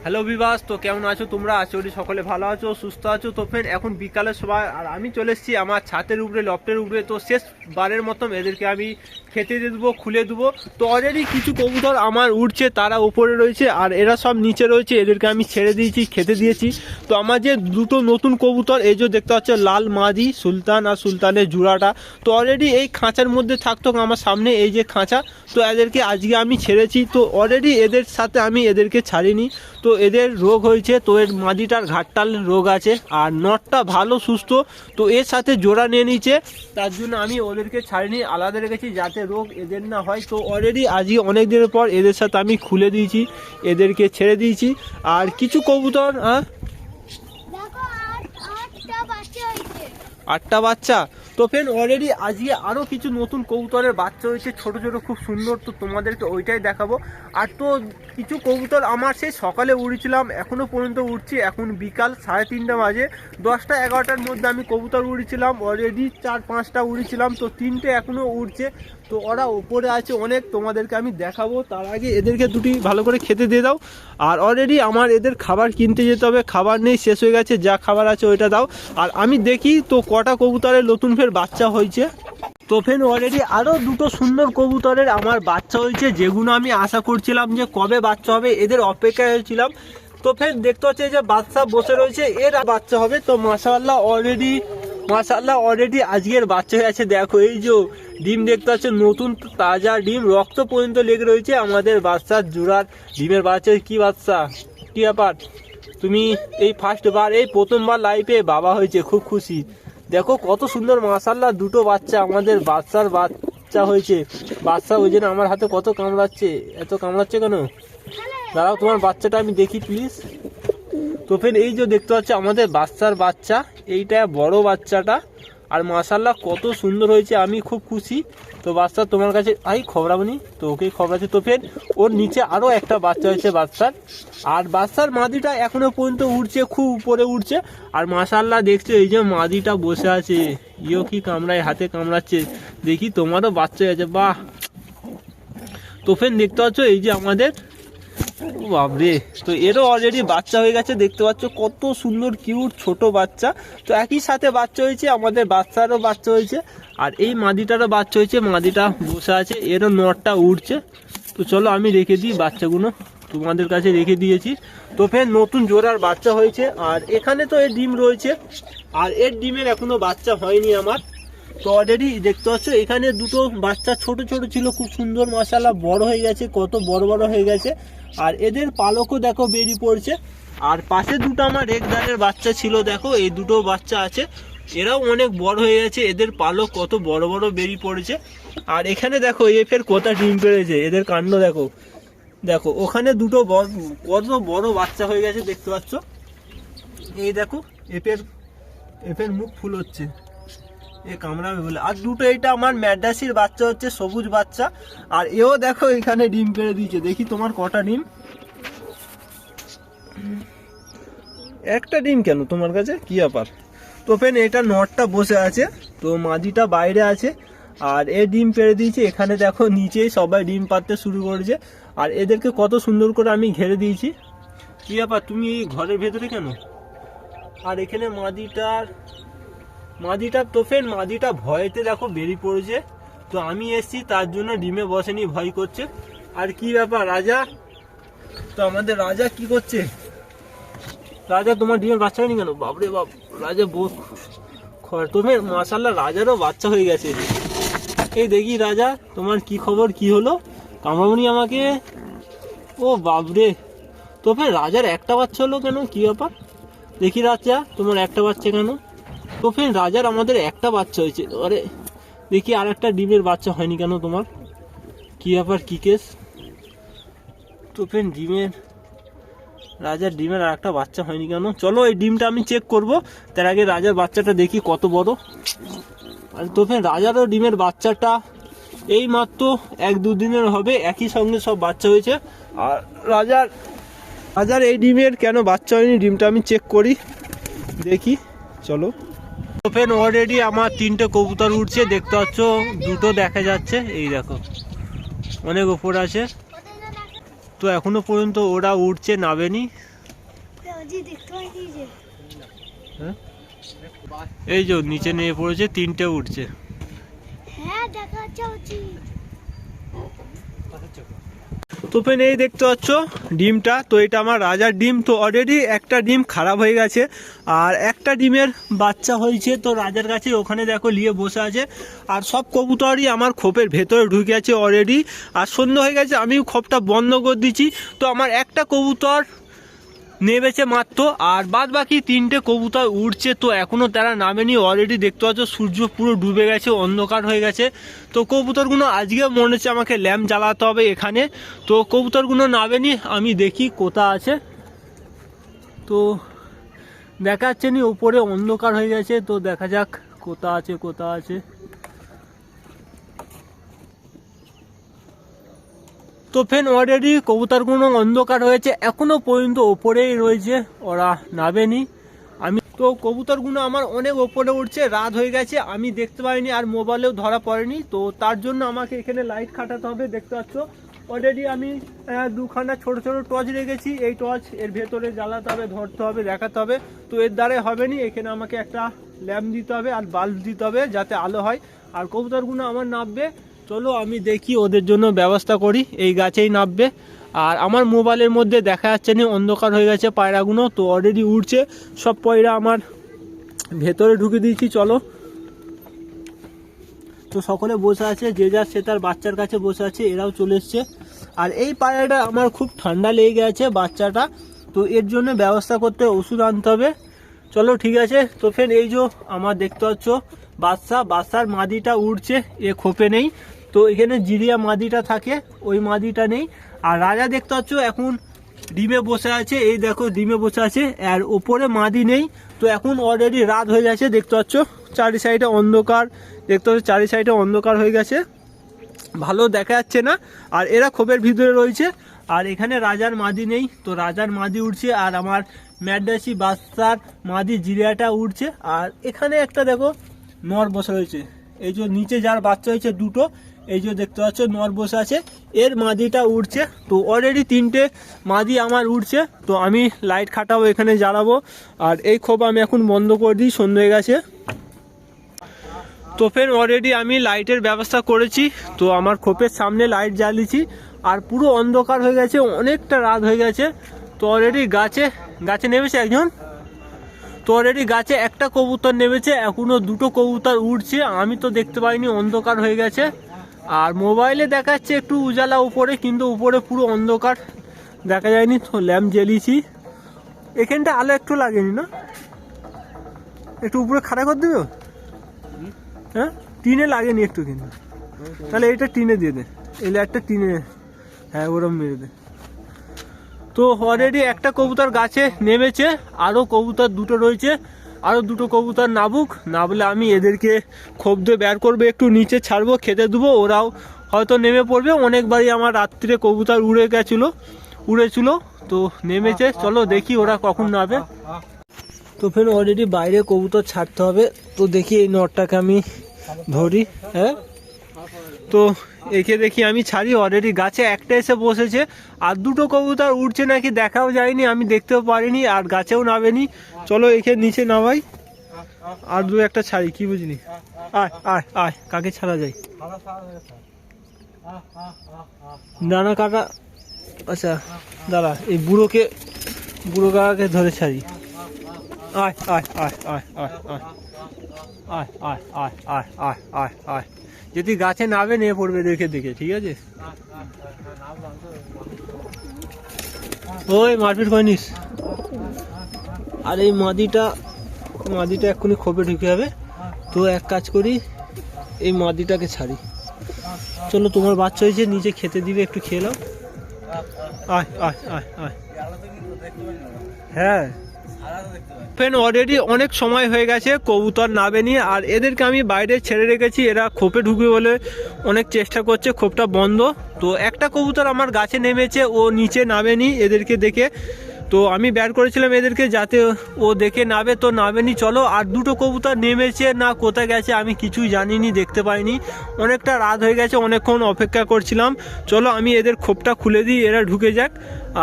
Hello Bibhas, তো কেমন আছো তোমরা? আশা করি সকলে ভালো আছো, সুস্থ আছো। তো ফ্রেন্ড, এখন বিকালের সময় আর আমি চলে এসেছি আমার ছাতের উপরে, লফটের উপরে। তো শেষবারের মতন এদেরকে আমি খেতে দিয়ে দেবো, খুলে দেবো। তো অলরেডি কিছু কবুতর আমার উঠছে, তারা উপরে রয়েছে আর এরা সব নিচে রয়েছে। এদেরকে আমি ছেড়ে দিয়েছি, খেতে দিয়েছি। তো আমার যে দুটো নতুন কবুতর, এই যে দেখতে পাচ্ছ লাল মাদি সুলতান আর সুলতানের জোড়াটা, তো অলরেডি এই খাঁচার মধ্যে থাকতো আমার সামনে, এই যে খাঁচা। তো এদেরকে আজকে আমি ছেড়েছি। তো অলরেডি এদের সাথে আমি এদেরকে ছাড়িনি, তো এদের রোগ হয়েছে। তো এর মাদিটার ঘাটতাল রোগ আছে আর নটটা ভালো সুস্থ, তো এর সাথে জোড়া নিয়ে নিচ্ছে। তার জন্য আমি ওদেরকে ছাড়িনি, আলাদা রেখেছি যাতে রোগ এদের না হয়। তো অলরেডি আজকে অনেক দিনের পর এদের সাথে আমি খুলে দিয়েছি, এদেরকে ছেড়ে দিয়েছি। আর কিছু কবুতর আটটা বাচ্চা। তো ফ্রেন্ড, অলরেডি আজকে আরও কিছু নতুন কবুতরের বাচ্চা হয়েছে, ছোট ছোট খুব সুন্দর। তো তোমাদেরকে ওইটাই দেখাবো। আর তো কিছু কবুতর আমার সেই সকালে উড়েছিলাম, এখনও পর্যন্ত উঠছি। এখন বিকাল 3:30 বাজে, 10টা-11টার মধ্যে আমি কবুতর উড়েছিলাম। অলরেডি 4-5টা উড়েছিলাম, তো 3টে এখনও উড়ছে। তো ওরা ওপরে আছে অনেক, তোমাদেরকে আমি দেখাবো। তার আগে এদেরকে দুটি ভালো করে খেতে দিয়ে দাও। আর অলরেডি আমার এদের খাবার কিনতে যেতে হবে, খাবার নেই, শেষ হয়ে গেছে। যা খাবার আছে ওইটা দাও। আর আমি দেখি তো কটা কবুতরের নতুন ফের বাচ্চা হয়েছে। তো ফের অলরেডি আরও দুটো সুন্দর কবুতরের আমার বাচ্চা হয়েছে, যেগুলো আমি আশা করছিলাম যে কবে বাচ্চা হবে, এদের অপেক্ষায় হয়েছিলাম। তো ফের দেখতে হচ্ছে যে বাচ্চা বসে রয়েছে, এর বাচ্চা হবে। তো মাশাআল্লাহ অলরেডি আজকের বাচ্চা হয়ে আছে। দেখো এই যে ডিম দেখতে পাচ্ছ, নতুন তাজা ডিম, রক্ত পর্যন্ত লেগে রয়েছে আমাদের বাচ্চার জোড়ার ডিমের বাচ্চা। কি বাচ্চা, কি ব্যাপার? তুমি এই ফার্স্টবার, এই প্রথমবার লাইফে বাবা হয়েছে, খুব খুশি। দেখো কত সুন্দর, মাশাআল্লাহ দুটো বাচ্চা আমাদের বাচ্চার বাচ্চা হয়েছে। বাচ্চা ওই জন্য আমার হাতে কত কামড়াচ্ছে, এত কামড়াচ্ছে কেন? দাঁড়াও, তোমার বাচ্চাটা আমি দেখি প্লিজ। তো ফের এই যে দেখতে পাচ্ছ আমাদের বাচ্চার বাচ্চা, এইটা বড় বাচ্চাটা। আর মাশাআল্লাহ কত সুন্দর হয়েছে, আমি খুব খুশি। তো বাচ্চা তোমার কাছে খবরাবনি, তো ওকেই খবরাচ্ছে। তো ফের ওর নিচে আরও একটা বাচ্চা হয়েছে বাচ্চার। আর বাচ্চার মাদিটা এখনো পর্যন্ত উঠছে, খুব উপরে উঠছে। আর মাশাআল্লাহ দেখছো এই যে মাদিটা বসে আছে, ইও কি কামড়ায়, হাতে কামড়াচ্ছে। দেখি তোমারও বাচ্চা আছে, বাহ। তো ফের দেখতে পাচ্ছ এই যে আমাদের, বাবরে, তো এরও অলরেডি বাচ্চা হয়ে গেছে। দেখতে পাচ্ছ কত সুন্দর কিউট ছোট বাচ্চা। তো একই সাথে বাচ্চা হয়েছে, আমাদের বাচ্চারও বাচ্চা হয়েছে। আর এই মাদিটারও বাচ্চা হয়েছে, মাদিটা বসে আছে, এরও নটটা উঠছে। তো চলো আমি রেখে দিই বাচ্চাগুলো, তোমাদের কাছে রেখে দিয়েছি। তো ফের নতুন জোড়ার বাচ্চা হয়েছে। আর এখানে তো এর ডিম রয়েছে, আর এর ডিমের এখনো বাচ্চা হয়নি আমার। তো অলরেডি দেখতে পাচ্ছ এখানে দুটো বাচ্চা ছোট ছোট ছিল, খুব সুন্দর, মাশাআল্লাহ বড় হয়ে গেছে, কত বড় বড় হয়ে গেছে। আর এদের পালকও দেখো বেরিয়ে পড়ছে। আর পাশে দুটো আমার রেগদারের বাচ্চা ছিল, দেখো এই দুটো বাচ্চা আছে, এরাও অনেক বড় হয়ে গেছে, এদের পালক কত বড় বড় বেরিয়ে পড়েছে। আর এখানে দেখো এ ফের কোথা ডিম পেড়েছে, এদের কাণ্ড দেখো। দেখো ওখানে দুটো কত বড় বাচ্চা হয়ে গেছে, দেখতে পাচ্ছ। এই দেখো এফের মুখ ফুল হচ্ছে, এ কামড়াবে বলে। আর দুটো এটা আমার ম্যাডাসির বাচ্চা হচ্ছে, সবুজ বাচ্চা। আর এও দেখো এখানে ডিম পেড়ে দিয়েছে, দেখি তোমার কটা ডিম। একটা ডিম কেন তোমার কাছে, কি ব্যাপার? তো ফেন এটা নটটা বসে আছে, তো মাদিটা বাইরে আছে। আর এ ডিম পেড়ে দিয়েছে, এখানে দেখো নিচেই সবাই ডিম পাড়তে শুরু করেছে। আর এদেরকে কত সুন্দর করে আমি ঘেরে দিয়েছি। কি ব্যাপার, তুমি ঘরের ভেতরে কেন? আর এখানে মাদিটা তো ফের মাদিটা ভয়েতে দেখো বেরিয়ে পড়েছে। তো আমি এসছি তার জন্য ডিমে বসেনি, ভয় করছে। আর কি ব্যাপার রাজা, তো আমাদের রাজা কি করছে? রাজা তোমার ডিমের বাচ্চা হয়নি কেন? বাপরে বাপ, রাজা তুমি মাশাআল্লাহ রাজারও বাচ্চা হয়ে গেছে। এই দেখি রাজা, তোমার কি খবর, কি হলো? কামড়ামনি আমাকে, ও বাপরে। তো ফের রাজার একটা বাচ্চা হলো কেন, কি ব্যাপার? দেখি রাজা তোমার একটা বাচ্চা কেন? তো ফ্রেন্ড রাজার আমাদের একটা বাচ্চা হয়েছে। আরে দেখি আর একটা ডিমের বাচ্চা হয়নি কেন তোমার, কি ব্যাপার, কি কেস? তো ফ্রেন্ড রাজার ডিমের আর একটা বাচ্চা হয়নি কেন? চলো এই ডিমটা আমি চেক করব, তার আগে রাজার বাচ্চাটা দেখি কত বড়। আর তো ফ্রেন্ড রাজারও ডিমের বাচ্চাটা এই মাত্র 1-2 দিনের হবে, একই সঙ্গে সব বাচ্চা হয়েছে। আর রাজার এই ডিমের কেন বাচ্চা হয়নি, ডিমটা আমি চেক করি, দেখি চলো। তো ফ্রেন্ড অলরেডি আমার 3টে কবুতর উঠছে, দেখতে পাচ্ছ দুটো দেখা যাচ্ছে, এই দেখো অনেক উপর আছে। তো এখনো পর্যন্ত ওরা উঠছে, নামেনি। হ্যাঁ এই যে নিচে নেমে পড়েছে, তিনটে উঠছে। তো ফ্রেন্ড এই দেখতে পাচ্ছ ডিমটা, তো এটা আমার রাজার ডিম। তো অলরেডি একটা ডিম খারাপ হয়ে গেছে আর একটা ডিমের বাচ্চা হয়েছে, তো রাজার কাছে ওখানে দেখো নিয়ে বসে আছে। আর সব কবুতরই আমার খোপের ভেতরে ঢুকে আছে অলরেডি। আর সন্ধ্যা হয়ে গেছে, আমি খোপটা বন্ধ করে দিচ্ছি। তো আমার একটা কবুতর নেমেছে মাত্র, আর বাদ বাকি তিনটে কবুতর উড়ছে। তো এখনও তারা নামেনি। অলরেডি দেখতে পাচ্ছ সূর্য পুরো ডুবে গেছে, অন্ধকার হয়ে গেছে। তো কবুতরগুলো আজকে মনে হচ্ছে আমাকে ল্যাম্প জ্বালাতে হবে এখানে। তো কবুতরগুলো নামেনি, আমি দেখি কোথা আছে। তো দেখা যাচ্ছে নি, উপরে অন্ধকার হয়ে গেছে। তো দেখা যাক কোথা আছে কোথা আছে। তো ফ্রেন্ড অলরেডি কবুতরগুলো অন্ধকার হয়েছে, এখনো পর্যন্ত ওপরেই রয়েছে, ওরা নামেনি। আমি তো কবুতরগুলো আমার অনেক ওপরে উঠছে, রাত হয়ে গেছে, আমি দেখতে পাইনি আর মোবাইলেও ধরা পড়েনি। তো তার জন্য আমাকে এখানে লাইট খাটাতে হবে। দেখতে পাচ্ছ অলরেডি আমি দুখানা ছোট ছোট টর্চ রেখেছি। এই টর্চ এর ভেতরে জ্বালাতে হবে, ধরতে হবে, দেখাতে হবে। তো এর দ্বারাই হবে নি, এখানে আমাকে একটা ল্যাম্প দিতে হবে আর বাল্ব দিতে হবে যাতে আলো হয়। আর কবুতরগুলো আমার নামবে, চলো আমি দেখি ওদের জন্য ব্যবস্থা করি। এই গাছেই নামবে। আর আমার মোবাইলের মধ্যে দেখা যাচ্ছে না, অন্ধকার হয়ে গেছে। পায়রাগুলো তো অলরেডি উড়ছে, সব পায়রা আমার ভেতরে ঢুকে দিয়েছি। চলো, তো সকলে বসে আছে, যে যার সে তার বাচ্চার কাছে বসে আছে, এরাও চলে এসছে। আর এই পায়রাটা আমার খুব ঠান্ডা লেগে গেছে বাচ্চাটা, তো এর জন্য ব্যবস্থা করতে ওষুধ আনতে হবে। চলো ঠিক আছে। তো ফ্রেন্ড এই যে আমার দেখতে পাচ্ছ বাচ্চার মাদিটা উড়ছে, এ খোপে নেই। তো এখানে জিরিয়া মাদিটা থাকে, ওই মাদিটা নেই। আর রাজা দেখতে পাচ্ছ এখন ডিমে বসে আছে, এই দেখো ডিমে বসে আছে, আর ওপরে মাদি নেই। তো এখন অলরেডি রাত হয়ে গেছে, দেখতে পাচ্ছ চারি সাইডে অন্ধকার। দেখতে পাচ্ছ চারি সাইডে অন্ধকার হয়ে গেছে, ভালো দেখা যাচ্ছে না। আর এরা খোপের ভিতরে রয়েছে। আর এখানে রাজার মাদি নেই, তো রাজার মাদি উঠছে। আর আমার ম্যাডাসি বাচ্চার মাদি জিরিয়াটা উঠছে। আর এখানে একটা দেখো নর বসে রয়েছে, এই যে নিচে যার বাচ্চা হয়েছে দুটো, এই যে দেখতে পাচ্ছ নর বসে আছে, এর মাদিটা উঠছে। তো অলরেডি তিনটে মাদি আমার উঠছে। তো আমি লাইট খাটাবো, এখানে জ্বালাবো। আর এই খোপ আমি এখন বন্ধ করে দিই, সন্ধ্যে হয়ে গেছে। তো ফ্রেন্ড অলরেডি আমি লাইটের ব্যবস্থা করেছি। তো আমার খোপের সামনে লাইট জ্বালিয়েছি। আর পুরো অন্ধকার হয়ে গেছে, অনেকটা রাত হয়ে গেছে। তো অলরেডি গাছে নেমেছে একজন। তো অলরেডি গাছে একটা কবুতর নেমেছে, এখনো দুটো কবুতর উড়ছে, আমি তো দেখতে পাইনি, অন্ধকার হয়ে গেছে। আর মোবাইলে দেখাচ্ছে একটু উজালা উপরে, কিন্তু উপরে পুরো অন্ধকার, দেখা যায়নি। তো ল্যাম্প জ্বালিয়েছি, এখানটা আলো একটু লাগেনি না, একটু উপরে খাড়া করে দেবে। হ্যাঁ টিনে লাগেনি একটু, কিন্তু তাহলে এটা টিনে দিয়ে দে, এই লাইটটা টিনে, হ্যাঁ ওরম মেরে দে। তো অলরেডি একটা কবুতর গাছে নেমেছে, আরও কবুতর দুটো রয়েছে, আরও দুটো কবুতর নাবলে আমি এদেরকে খোপ দিয়ে বের করবো, একটু নিচে ছাড়বো, খেতে দেবো, ওরাও হয়তো নেমে পড়বে। অনেকবারই আমার রাত্রিরে কবুতর উড়েছিল, তো নেমেছে। চলো দেখি ওরা কখন নামে। তো ফের অলরেডি বাইরে কবুতর ছাড়তে হবে। তো দেখি এই নটটাকে আমি ধরি, হ্যাঁ তো একে দেখি আমি ছাড়ি। অলরেডি গাছে একটা এসে বসেছে, আর দুটো কবুতর উঠছে নাকি দেখাও যায়নি, আমি দেখতেও পারিনি, আর গাছেও নামেনি। চলো একে নিচে নামাই, আর দু একটা ছাড়ি, কি বুঝলি। আয় আয় আয়, কাকে ছাড়া যায়, ডানা কাটা। আচ্ছা দাঁড়া, এই বুড়ো কাকাকে ধরে ছাড়ি। আয় আয় আয় আয় আয় আয় আয় আয় আয় আয় আয় আয় আয়, যদি গাছে নামে নিয়ে পড়বে দেখে, ঠিক আছে। ওই মারপিট করিস। আর এই মাদিটা এক্ষুনি খোপে ঢুকে যাবে। তো এক কাজ করি, এই মাদিটাকে ছাড়ি। চলো তোমার বাচ্চা হয়েছে, নিচে খেতে দিবে, একটু খেয়ে নাও। আয় আয় আয় আয়, হ্যাঁ ফ্রেন্ড অলরেডি অনেক সময় হয়ে গেছে, কবুতর নামেনি। আর এদেরকে আমি বাইরে ছেড়ে রেখেছি, এরা খোপে ঢুকবে বলে অনেক চেষ্টা করছে, খোপটা বন্ধ। তো একটা কবুতর আমার গাছে নেমেছে, ও নিচে নামেনি এদেরকে দেখে। তো আমি ব্যাট করেছিলাম এদেরকে যাতে ও দেখে নাবে, তো নাবেনি। চলো, আর দুটো কবুতর নেমেছে না কোথায় গেছে আমি কিছুই জানিনি, দেখতে পাইনি। অনেকটা রাত হয়ে গেছে, অনেকক্ষণ অপেক্ষা করছিলাম। চলো আমি এদের খোপটা খুলে দিই, এরা ঢুকে যাক।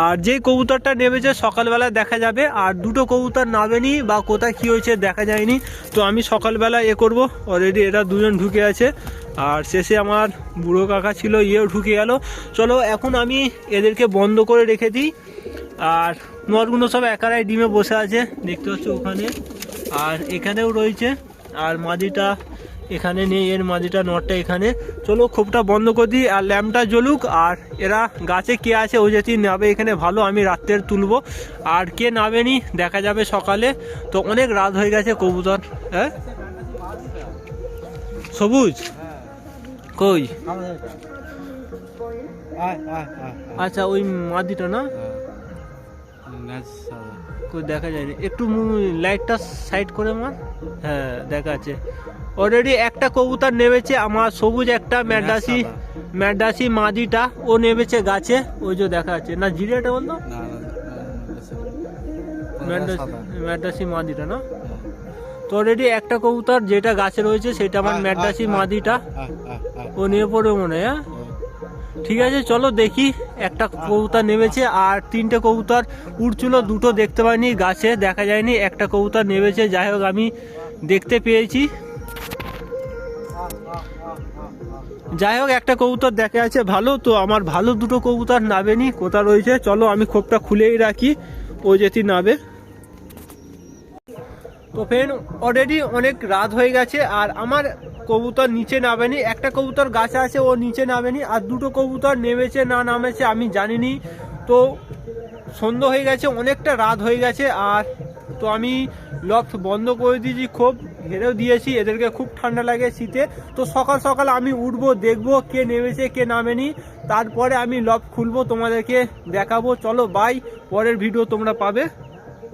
আর যে কবুতরটা নেমেছে সকালবেলা দেখা যাবে, আর দুটো কবুতর নাবেনি বা কোথায় কী হয়েছে দেখা যায়নি। তো আমি সকালবেলা করব। অলরেডি এরা দুজন ঢুকে আছে, আর শেষে আমার বুড়ো কাকা ছিল, ইয়েও ঢুকে গেল। চলো এখন আমি এদেরকে বন্ধ করে রেখে দিই। আর নরগুলো সব একারাই ডিমে বসে আছে, দেখতে পাচ্ছ ওখানে, আর এখানেও রয়েছে। আর মাদিটা এখানে নেই, এর মাদিটা নটটা এখানে। চলো খোপটা বন্ধ করে দিই, আর ল্যাম্পটা জ্বলুক। আর এরা গাছে কে আছে, ও যদি নাবে এখানে ভালো, আমি রাত্রের তুলবো। আর কে নাবেনি দেখা যাবে সকালে। তো অনেক রাত হয়ে গেছে কবুতর। হ্যাঁ সবুজ কই? আচ্ছা ওই মাদিটা না, কই দেখা যায় না, একটু লাইটটা সাইড করে মার। হ্যাঁ দেখা আছে। অলরেডি একটা কবুতর নেমেছে আমার, সবুজ একটা ম্যাডাসি মাদিটা, ও নেমেছে গাছে, ওই যে দেখা আছে না, জিরিয়াটা বলতো ম্যাডাসি মাদিটা না। তো অলরেডি একটা কবুতর যেটা গাছে রয়েছে সেটা আমার ম্যাডাসি মাদিটা, ও নিয়ে পড়বে মনে হয়। ঠিক আছে চলো দেখি। একটা কবুতর নেমেছে, আর তিনটে কবুতর উড়ছিল, দুটো দেখতে পাইনি, গাছে দেখা যায়নি। একটা কবুতর নেমেছে, যাই হোক আমি দেখতে পেয়েছি। যাই হোক একটা কবুতর দেখা যাচ্ছে ভালো। তো আমার ভালো দুটো কবুতর নাবেনি, কোথা রয়েছে চলো আমি খোপটা খুলেই রাখি, ও যেটি নাবে। তো ফ্রেন্ড অলরেডি অনেক রাত হয়ে গেছে, আর আমার কবুতর নিচে নামেনি। একটা কবুতর গাছে আছে, ও নিচে নামেনি। আর দুটো কবুতর নেমেছে না নামেছে আমি জানিনি। তো সন্ধ্যা হয়ে গেছে, অনেকটা রাত হয়ে গেছে। আর তো আমি লফট বন্ধ করে দিয়েছি, খুব ঘেরেও দিয়েছি, এদেরকে খুব ঠান্ডা লাগে শীতে। তো সকাল সকাল আমি উঠবো, দেখবো কে নেমেছে কে নামেনি, তারপরে আমি লফট খুলবো, তোমাদেরকে দেখাবো। চলো বাই, পরের ভিডিও তোমরা পাবে।